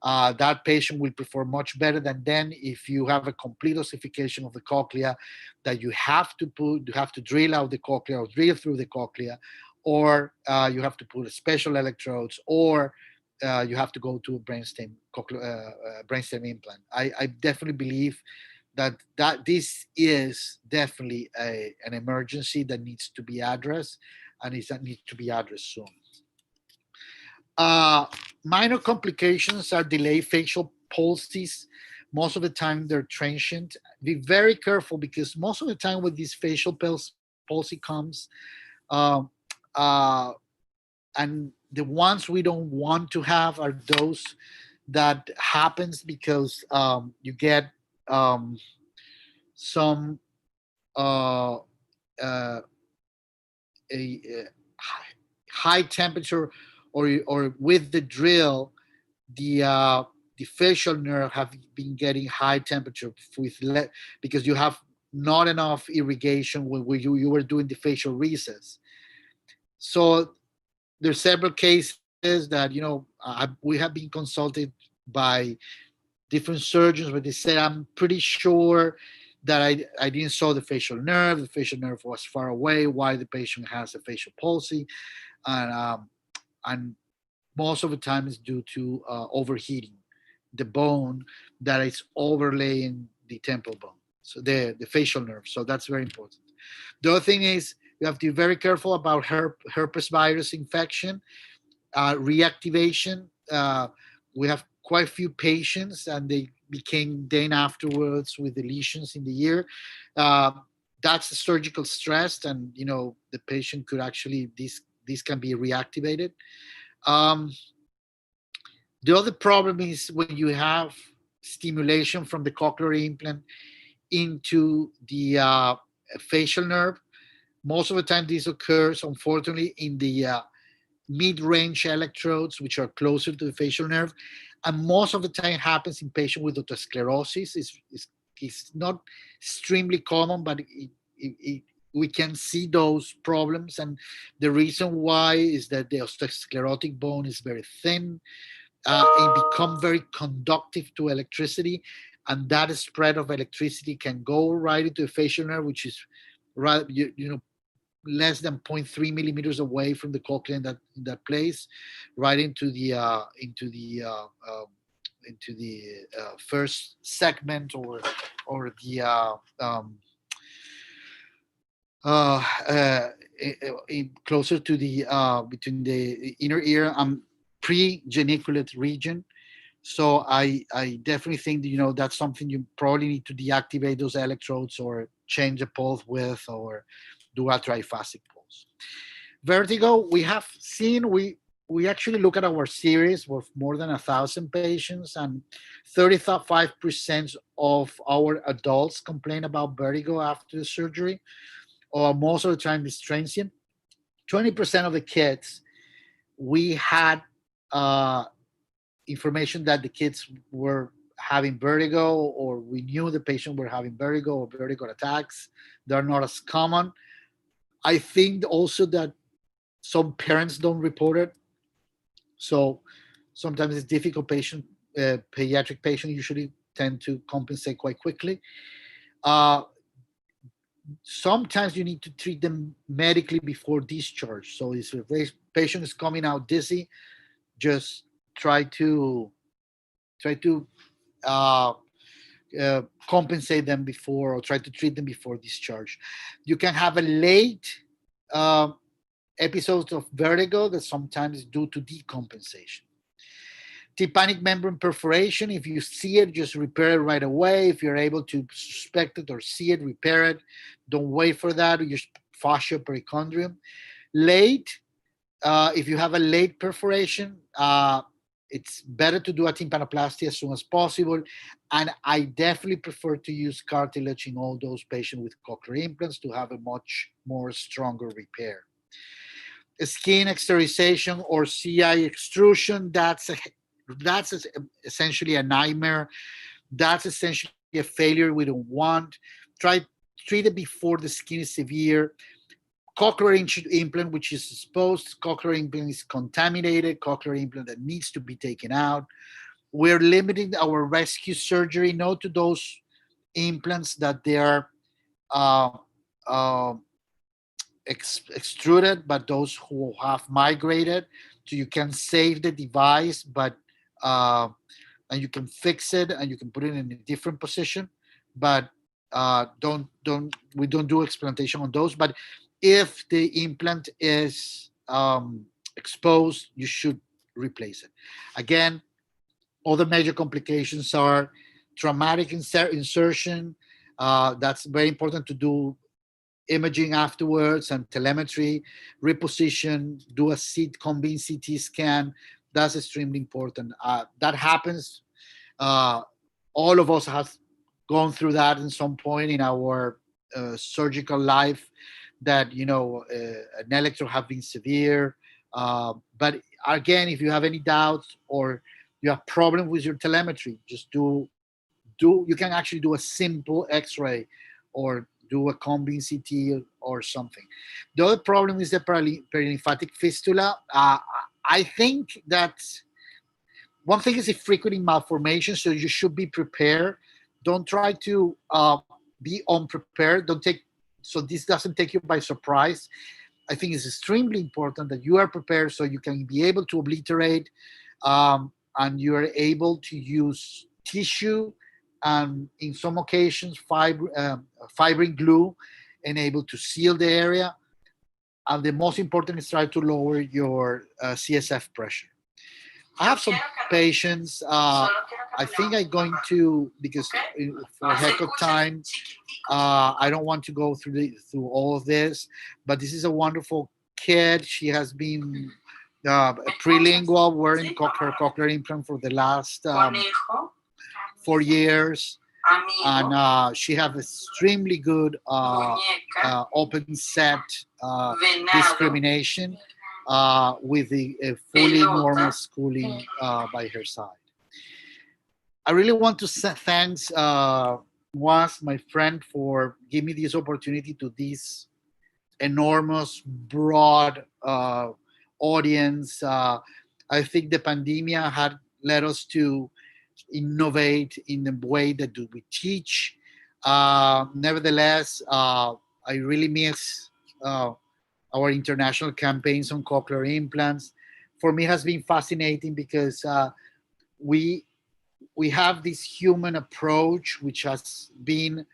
That patient will perform much better than then if you have a complete ossification of the cochlea, that you have to drill out the cochlea or drill through the cochlea, or you have to put special electrodes, or you have to go to a brainstem implant. I definitely believe that this is definitely an emergency that needs to be addressed, and that needs to be addressed soon. Minor complications are delayed facial palsies. Most of the time they're transient. Be very careful, because most of the time when this facial palsy comes, and the ones we don't want to have are those that happens because you get some a high temperature, or with the drill, the facial nerve have been getting high temperature because you have not enough irrigation when you were doing the facial recess. So there's several cases that we have been consulted by different surgeons where they said, I'm pretty sure that I didn't saw the facial nerve. The facial nerve was far away. Why the patient has a facial palsy, and most of the time is due to overheating the bone that is overlaying the temple bone, so the facial nerve. So that's very important. The other thing is you have to be very careful about herpes virus infection, reactivation. We have quite a few patients, and they became then afterwards with the lesions in the ear. That's a surgical stress, and the patient could actually this can be reactivated. The other problem is when you have stimulation from the cochlear implant into the facial nerve. Most of the time, this occurs, unfortunately, in the mid-range electrodes, which are closer to the facial nerve, and most of the time happens in patients with otosclerosis. It's not extremely common, but we can see those problems, and the reason why is that the osteosclerotic bone is very thin. It becomes very conductive to electricity, and that spread of electricity can go right into the facial nerve, which is right, less than 0.3 millimeters away from the cochlea in that place, right into the first segment, or the closer to the between the inner ear and pre-geniculate region. So I definitely think that, that's something you probably need to deactivate those electrodes, or change the pulse width, or do a triphasic pulse. Vertigo, we have seen, we we actually look at our series with more than 1,000 patients, and 35% of our adults complain about vertigo after the surgery, or most of the time it's transient. 20% of the kids, we had uh, information that the kids were having vertigo, or we knew the patient were having vertigo or vertigo attacks. They're not as common. I think also that some parents don't report it. So sometimes it's difficult patient, pediatric patients usually tend to compensate quite quickly. Uh, Sometimes you need to treat them medically before discharge. So if a patient is coming out dizzy, just try to try to uh, compensate them before, or try to treat them before discharge. You can have a late uh, episodes of vertigo that sometimes is due to decompensation. Tympanic membrane perforation, if you see it, just repair it right away. If you're able to suspect it or see it, repair it. Don't wait for that, or your fascia perichondrium. Late, if you have a late perforation, it's better to do a tympanoplasty as soon as possible. And I definitely prefer to use cartilage in all those patients with cochlear implants to have a much more stronger repair. Skin exteriorization or CI extrusion, that's essentially a nightmare. That's essentially a failure we don't want. Try treat it before the skin is severe. Cochlear implant, which is exposed, cochlear implant is contaminated, cochlear implant that needs to be taken out. We're limiting our rescue surgery, not to those implants that they are uh, uh, extruded, but those who have migrated. So you can save the device, but uh, and you can fix it and you can put it in a different position. But don't we don't do explantation on those. But if the implant is exposed, you should replace it. Again, other major complications are traumatic insertion. That's very important to do imaging afterwards and telemetry, reposition, do a combine CT scan. That's extremely important. That happens. Uh, all of us have gone through that in some point in our surgical life. That an electro have been severe. But again, if you have any doubts or you have problem with your telemetry, just do you can actually do a simple X-ray or do a combine CT or something. The other problem is the perilymphatic fistula. I think that one thing is a frequent malformation, so you should be prepared. Don't try to be unprepared. Don't take so this doesn't take you by surprise. I think it's extremely important that you are prepared so you can be able to obliterate, and you are able to use tissue and in some occasions fibrin glue and able to seal the area. And the most important is try to lower your CSF pressure. I have some patients. I think I'm going to, because for heck of time, I don't want to go through all of this. But this is a wonderful kid. She has been prelingual, wearing her cochlear implant for the last 4 years, and she has extremely good open set discrimination with the fully normal schooling by her side. I really want to thanks was my friend for giving me this opportunity to this enormous, broad audience. I think the pandemic had led us to innovate in the way that we teach. Nevertheless, I really miss our international campaigns on cochlear implants. For me, has been fascinating because we we have this human approach, which has been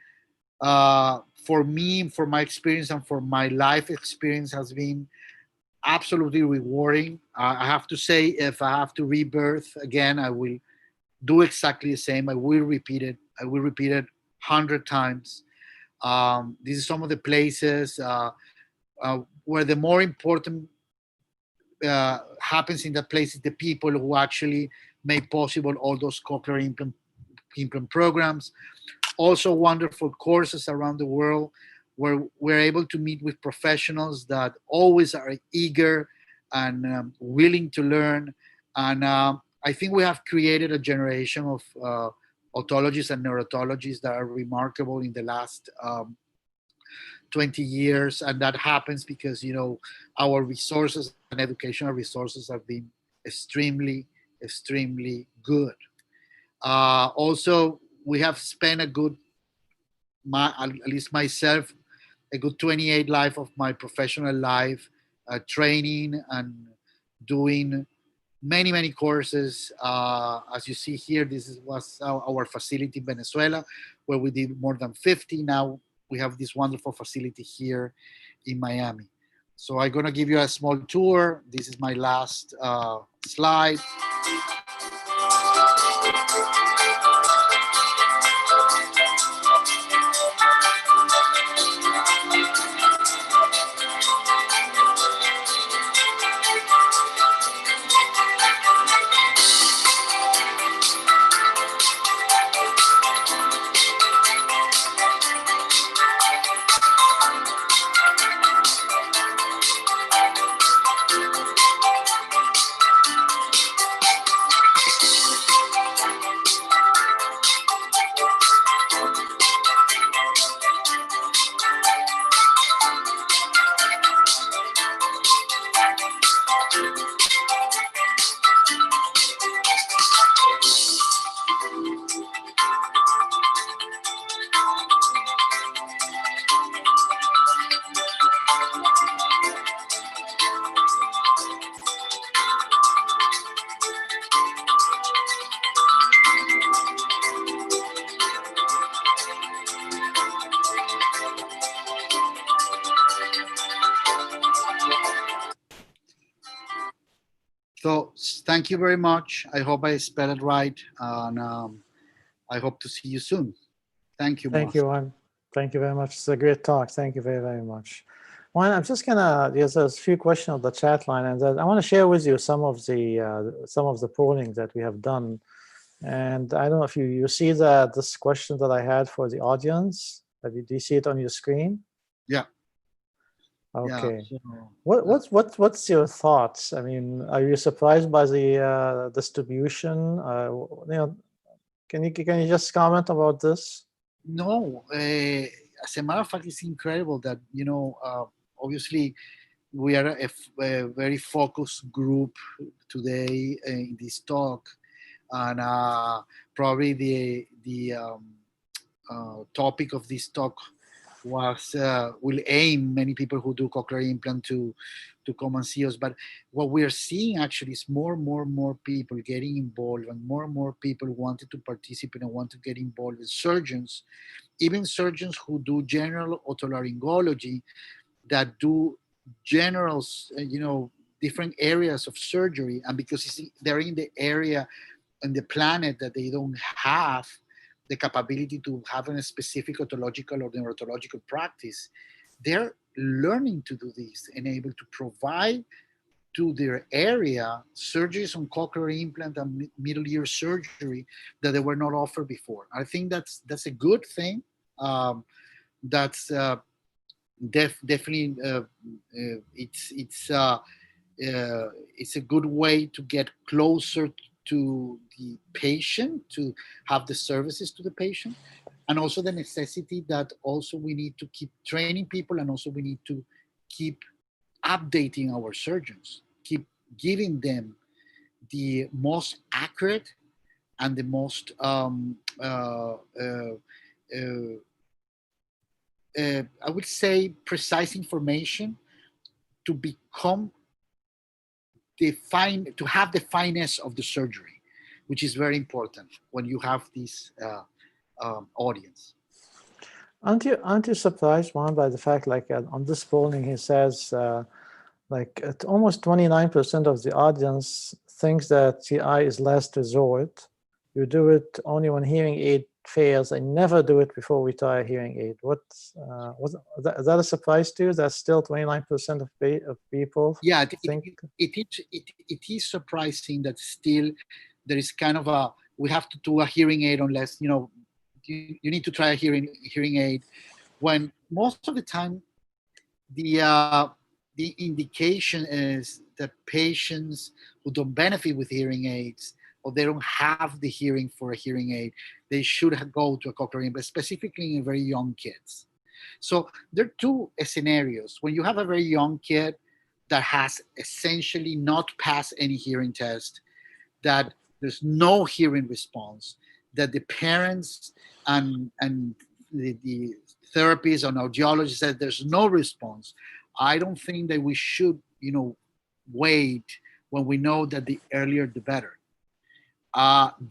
for me, for my experience, and for my life experience, has been absolutely rewarding. I have to say, if I have to rebirth again, I will do exactly the same. I will repeat it. I will repeat it 100 times. These are some of the places where the more important happens in that place is the people who actually make possible all those cochlear implant programs. Also wonderful courses around the world where we're able to meet with professionals that always are eager and willing to learn. And I think we have created a generation of otologists and neurotologists that are remarkable in the last 20 years. And that happens because, our resources and educational resources have been extremely, extremely good. Also, we have spent at least myself, a good 28 life of my professional life, training and doing many, many courses. As you see here, was our facility in Venezuela, where we did more than 50. Now we have this wonderful facility here in Miami. So I'm gonna give you a small tour. This is my last slide. So thank you very much. I hope I spelled it right, and I hope to see you soon. Thank you, Thank you, Juan. Thank you very much. It's a great talk. Thank you very, very much. Juan, I'm just gonna, there's a few questions on the chat line, and I want to share with you some of the polling that we have done. And I don't know if you see this question that I had for the audience. Do you see it on your screen? Yeah. Okay. Yeah, so, What's your thoughts? I mean, are you surprised by the distribution? Can you just comment about this? No, as a matter of fact, it's incredible that obviously we are a very focused group today in this talk, and probably the topic of this talk will aim many people who do cochlear implant to come and see us. But what we are seeing actually is more and more people getting involved, and more people wanted to participate and want to get involved with surgeons, even surgeons who do general otolaryngology, that do general, different areas of surgery. And because they're in the area on the planet that they don't have the capability to have a specific otological or neurological practice, they're learning to do this and able to provide to their area surgeries on cochlear implant and middle ear surgery that they were not offered before. I think that's a good thing. That's definitely it's a good way to get closer to the patient, to have the services to the patient, and also the necessity that also we need to keep training people, and also we need to keep updating our surgeons, keep giving them the most accurate and the most I would say precise information to become to have the finesse of the surgery, which is very important when you have this audience. Aren't you surprised, Juan, by the fact, like on this polling, he says almost 29% of the audience thinks that CI is last resort. You do it only when hearing aid fails, I never do it before we try a hearing aid. Is that a surprise to you? That's still 29% of people Yeah, think. it is surprising that still there is kind of a, we have to do a hearing aid unless, you need to try a hearing aid, when most of the time the indication is that patients who don't benefit with hearing aids, or they don't have the hearing for a hearing aid, they should go to a cochlear implant, specifically in very young kids. So there are two scenarios. When you have a very young kid that has essentially not passed any hearing test, that there's no hearing response, that the parents and the therapists and audiologists said there's no response, I don't think that we should, wait when we know that the earlier the better.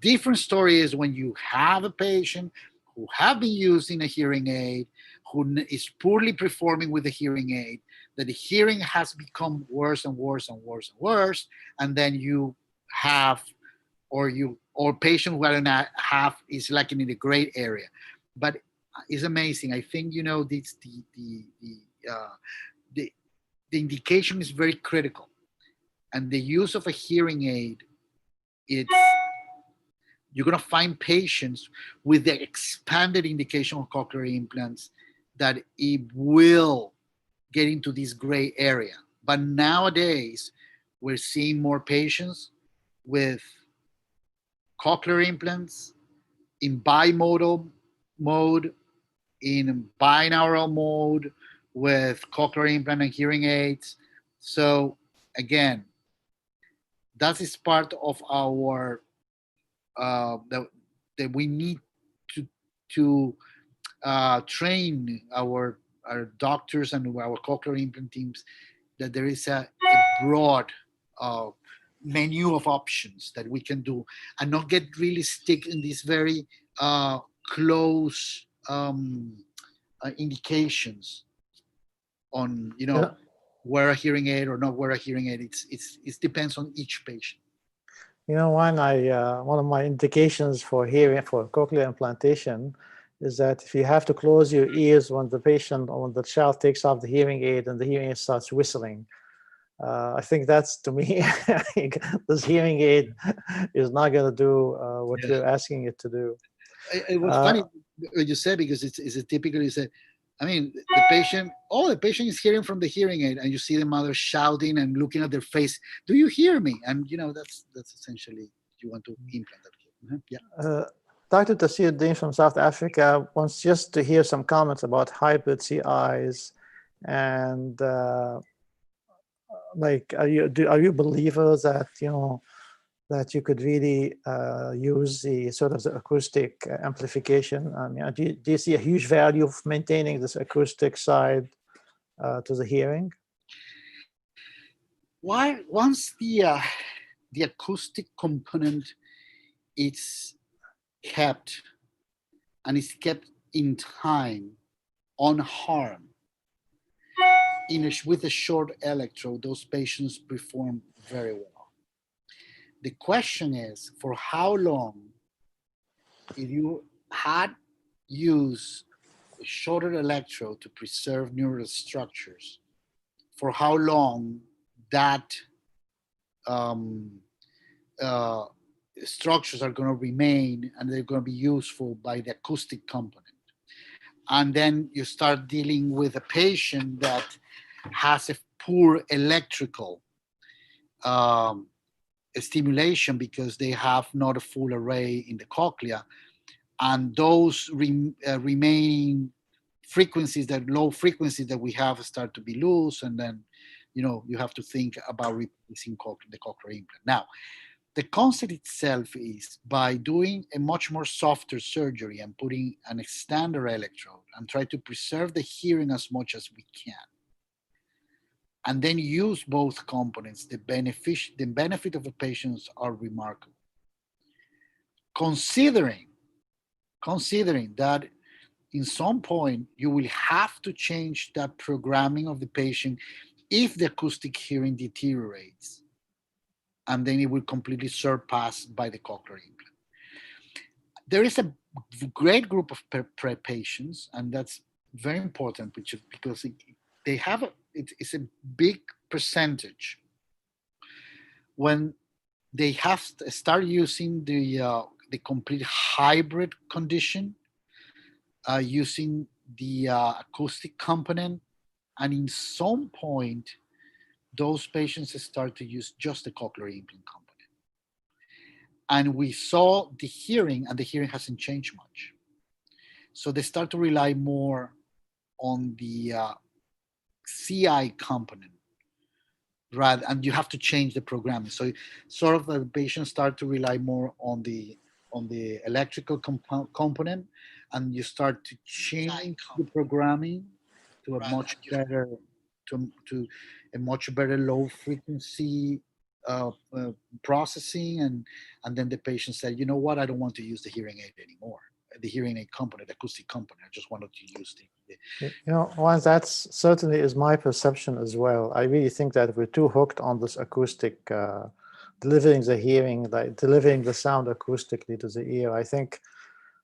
Different story is when you have a patient who have been using a hearing aid, who is poorly performing with the hearing aid, that the hearing has become worse and worse and worse and worse, and then you have, or patient who are not have is like in the gray area. But it's amazing. I think this the the indication is very critical, and the use of a hearing aid, it's, you're going to find patients with the expanded indication of cochlear implants that it will get into this gray area. But nowadays, we're seeing more patients with cochlear implants in bimodal mode, in binaural mode, with cochlear implant and hearing aids. So again, that is part of our that we need to train our doctors and our cochlear implant teams, that there is a broad menu of options that we can do, and not get really stick in these very close indications on Yeah. wear a hearing aid or not wear a hearing aid. It depends on each patient. One of my indications for hearing for cochlear implantation is that if you have to close your ears when the patient or when the child takes off the hearing aid and the hearing aid starts whistling. I think that's, to me, this hearing aid is not going to do what Yeah. you're asking it to do. It was funny what you said, because it's a typical, you said, I mean, the patient is hearing from the hearing aid, and you see the mother shouting and looking at their face, do you hear me? And that's essentially, you want to implant that kid. Yeah. Dr. Tasir Dean from South Africa wants just to hear some comments about hybrid CIs, and are you believers that that you could really use the sort of the acoustic amplification? I mean, do you see a huge value of maintaining this acoustic side to the hearing? Why, once the acoustic component is kept, and is kept in time, unharmed, with a short electrode, those patients perform very well. The question is, for how long, if you had used a shorter electrode to preserve neural structures, for how long that structures are going to remain, and they're going to be useful by the acoustic component. And then you start dealing with a patient that has a poor electrical stimulation, because they have not a full array in the cochlea, and those remaining frequencies, that low frequencies that we have, start to be loose, and then you have to think about replacing the cochlear implant. Now, the concept itself is, by doing a much more softer surgery and putting an extender electrode and try to preserve the hearing as much as we can, and then use both components, the benefit of the patients are remarkable. Considering that in some point you will have to change that programming of the patient if the acoustic hearing deteriorates, and then it will completely surpass by the cochlear implant. There is a great group of patients, and that's very important, because they have it's a big percentage when they have start using the complete hybrid condition, using the acoustic component, and in some point, those patients start to use just the cochlear implant component. And we saw the hearing, and the hearing hasn't changed much. So they start to rely more on the CI component, rather, and you have to change the programming. So sort of the patients start to rely more on the electrical component, and you start to change the programming to a much better to a much better low frequency processing, and then the patient said, you know what, I don't want to use the hearing aid anymore, the hearing aid component, the acoustic component. I just wanted to use You know, Juan, that's certainly is my perception as well. I really think that we're too hooked on this acoustic, delivering the hearing, like delivering the sound acoustically to the ear. I think,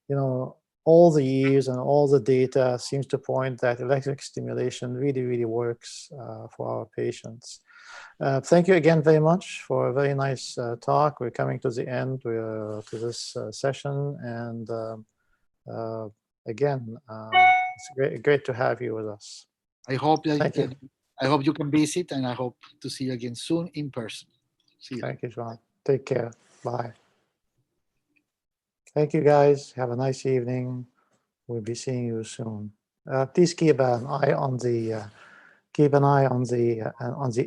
you know, all the years and all the data seems to point that electric stimulation really, really works for our patients. Thank you again very much for a very nice talk. We're coming to the end to this session, and again, it's great to have you with us. I hope Thank you. I hope you can visit, and I hope to see you again soon in person. See you. Thank you, John. Take care. Bye. Thank you, guys. Have a nice evening. We'll be seeing you soon. Please keep an eye on the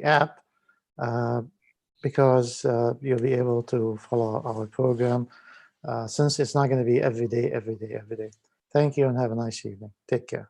app, because you'll be able to follow our program, since it's not going to be every day. Thank you, and have a nice evening. Take care.